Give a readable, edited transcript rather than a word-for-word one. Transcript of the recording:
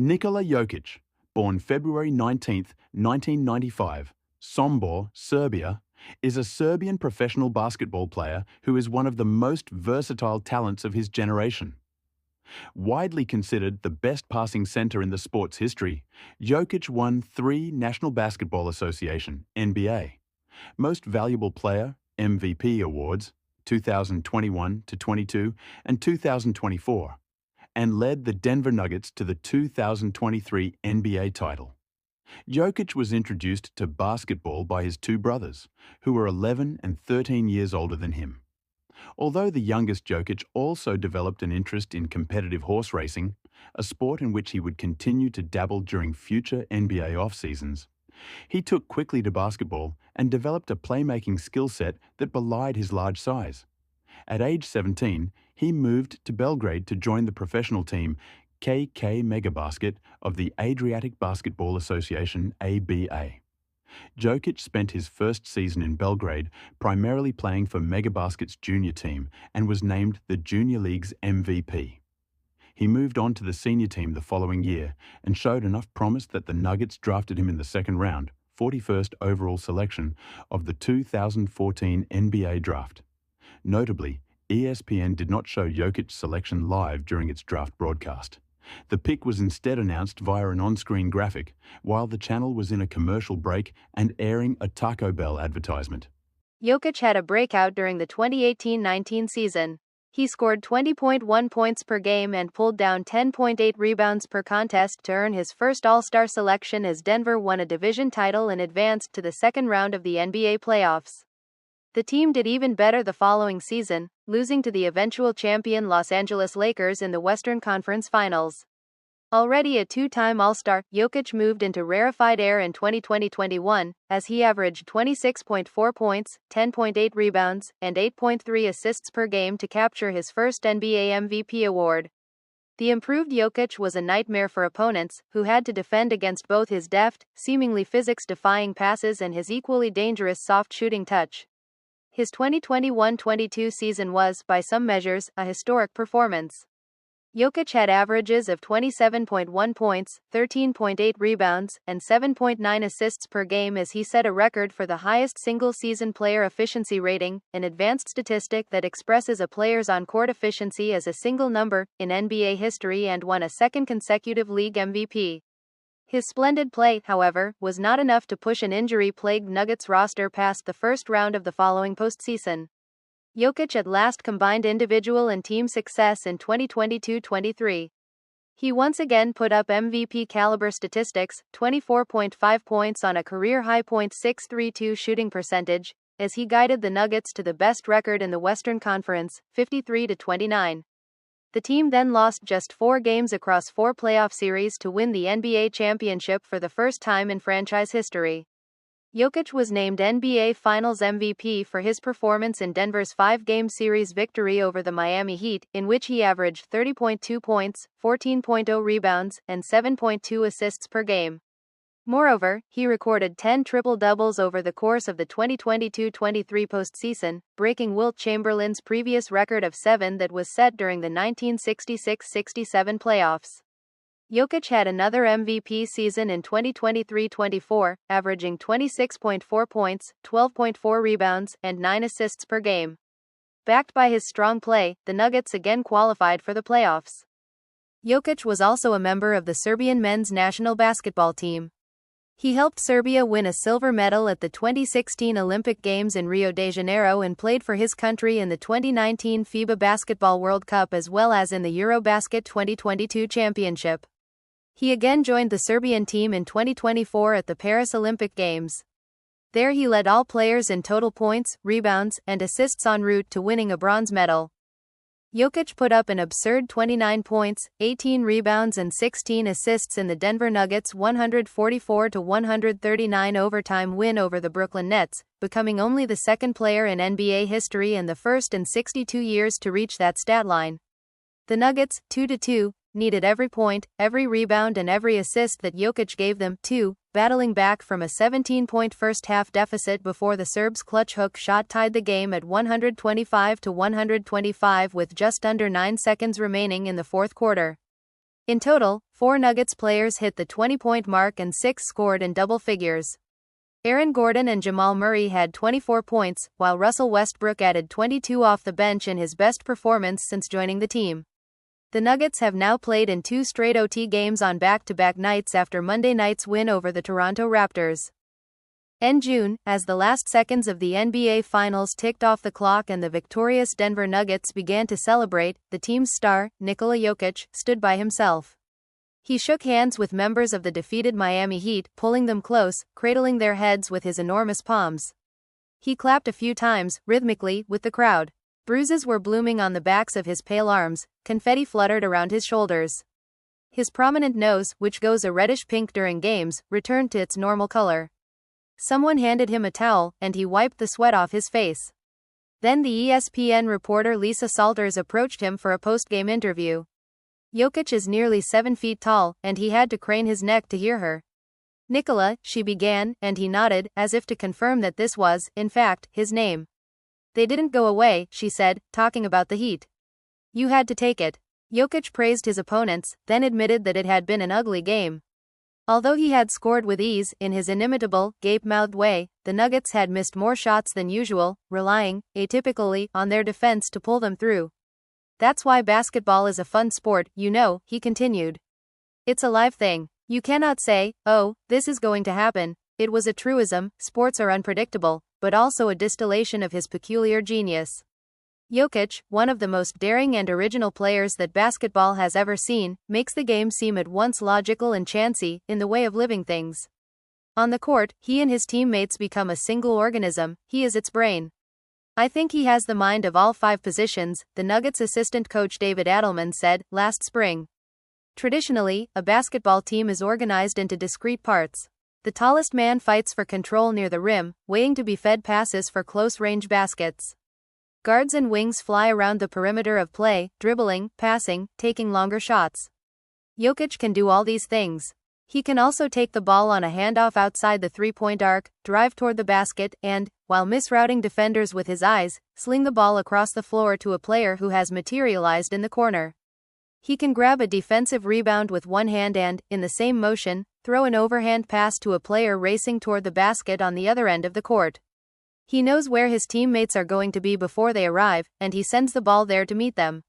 Nikola Jokić, born February 19, 1995, Sombor, Serbia, is a Serbian professional basketball player who is one of the most versatile talents of his generation. Widely considered the best passing center in the sport's history, Jokic won 3 National Basketball Association (NBA) Most Valuable Player (MVP) awards, 2021-22 and 2024, and led the Denver Nuggets to the 2023 NBA title. Jokic was introduced to basketball by his 2 brothers, who were 11 and 13 years older than him. Although the youngest Jokic also developed an interest in competitive horse racing, a sport in which he would continue to dabble during future NBA off-seasons, he took quickly to basketball and developed a playmaking skill set that belied his large size. At age 17, he moved to Belgrade to join the professional team KK Megabasket of the Adriatic Basketball Association (ABA). Jokic spent his first season in Belgrade primarily playing for Megabasket's junior team and was named the Junior League's MVP. He moved on to the senior team the following year and showed enough promise that the Nuggets drafted him in the second round, 41st overall selection of the 2014 NBA draft. Notably, ESPN did not show Jokic's selection live during its draft broadcast. The pick was instead announced via an on-screen graphic, while the channel was in a commercial break and airing a Taco Bell advertisement. Jokic had a breakout during the 2018-19 season. He scored 20.1 points per game and pulled down 10.8 rebounds per contest to earn his first All-Star selection as Denver won a division title and advanced to the second round of the NBA playoffs. The team did even better the following season, losing to the eventual champion Los Angeles Lakers in the Western Conference Finals. Already a 2-time All-Star, Jokic moved into rarefied air in 2020-21, as he averaged 26.4 points, 10.8 rebounds, and 8.3 assists per game to capture his first NBA MVP award. The improved Jokic was a nightmare for opponents, who had to defend against both his deft, seemingly physics-defying passes and his equally dangerous soft shooting touch. His 2021-22 season was, by some measures, a historic performance. Jokic had averages of 27.1 points, 13.8 rebounds, and 7.9 assists per game as he set a record for the highest single-season player efficiency rating, an advanced statistic that expresses a player's on-court efficiency as a single number, in NBA history, and won a second consecutive league MVP. His splendid play, however, was not enough to push an injury-plagued Nuggets roster past the first round of the following postseason. Jokic at last combined individual and team success in 2022-23. He once again put up MVP-caliber statistics, 24.5 points on a career-high .632 shooting percentage, as he guided the Nuggets to the best record in the Western Conference, 53-29. The team then lost just 4 games across 4 playoff series to win the NBA championship for the first time in franchise history. Jokic was named NBA Finals MVP for his performance in Denver's 5-game series victory over the Miami Heat, in which he averaged 30.2 points, 14.0 rebounds, and 7.2 assists per game. Moreover, he recorded 10 triple-doubles over the course of the 2022-23 postseason, breaking Wilt Chamberlain's previous record of 7 that was set during the 1966-67 playoffs. Jokic had another MVP season in 2023-24, averaging 26.4 points, 12.4 rebounds, and 9 assists per game. Backed by his strong play, the Nuggets again qualified for the playoffs. Jokic was also a member of the Serbian men's national basketball team. He helped Serbia win a silver medal at the 2016 Olympic Games in Rio de Janeiro and played for his country in the 2019 FIBA Basketball World Cup as well as in the Eurobasket 2022 Championship. He again joined the Serbian team in 2024 at the Paris Olympic Games. There he led all players in total points, rebounds, and assists en route to winning a bronze medal. Jokic put up an absurd 29 points, 18 rebounds and 16 assists in the Denver Nuggets' 144-139 overtime win over the Brooklyn Nets, becoming only the second player in NBA history and the first in 62 years to reach that stat line. The Nuggets, 2-2, needed every point, every rebound and every assist that Jokic gave them, too, battling back from a 17-point first-half deficit before the Serbs' clutch hook shot tied the game at 125-125 with just under 9 seconds remaining in the fourth quarter. In total, 4 Nuggets players hit the 20-point mark and 6 scored in double figures. Aaron Gordon and Jamal Murray had 24 points, while Russell Westbrook added 22 off the bench in his best performance since joining the team. The Nuggets have now played in 2 straight OT games on back-to-back nights after Monday night's win over the Toronto Raptors. In June, as the last seconds of the NBA Finals ticked off the clock and the victorious Denver Nuggets began to celebrate, the team's star, Nikola Jokic, stood by himself. He shook hands with members of the defeated Miami Heat, pulling them close, cradling their heads with his enormous palms. He clapped a few times, rhythmically, with the crowd. Bruises were blooming on the backs of his pale arms, confetti fluttered around his shoulders. His prominent nose, which goes a reddish pink during games, returned to its normal color. Someone handed him a towel, and he wiped the sweat off his face. Then the ESPN reporter Lisa Salters approached him for a post-game interview. Jokic is nearly 7 feet tall, and he had to crane his neck to hear her. Nikola, she began, and he nodded, as if to confirm that this was, in fact, his name. They didn't go away, she said, talking about the Heat. You had to take it. Jokic praised his opponents, then admitted that it had been an ugly game. Although he had scored with ease, in his inimitable, gape-mouthed way, the Nuggets had missed more shots than usual, relying, atypically, on their defense to pull them through. That's why basketball is a fun sport, you know, he continued. It's a live thing. You cannot say, oh, this is going to happen. It was a truism, sports are unpredictable, but also a distillation of his peculiar genius. Jokic, one of the most daring and original players that basketball has ever seen, makes the game seem at once logical and chancy, in the way of living things. On the court, he and his teammates become a single organism, he is its brain. I think he has the mind of all 5 positions, the Nuggets assistant coach David Adelman said, last spring. Traditionally, a basketball team is organized into discrete parts. The tallest man fights for control near the rim, waiting to be fed passes for close-range baskets. Guards and wings fly around the perimeter of play, dribbling, passing, taking longer shots. Jokic can do all these things. He can also take the ball on a handoff outside the three-point arc, drive toward the basket, and, while misrouting defenders with his eyes, sling the ball across the floor to a player who has materialized in the corner. He can grab a defensive rebound with one hand and, in the same motion, throw an overhand pass to a player racing toward the basket on the other end of the court. He knows where his teammates are going to be before they arrive, and he sends the ball there to meet them.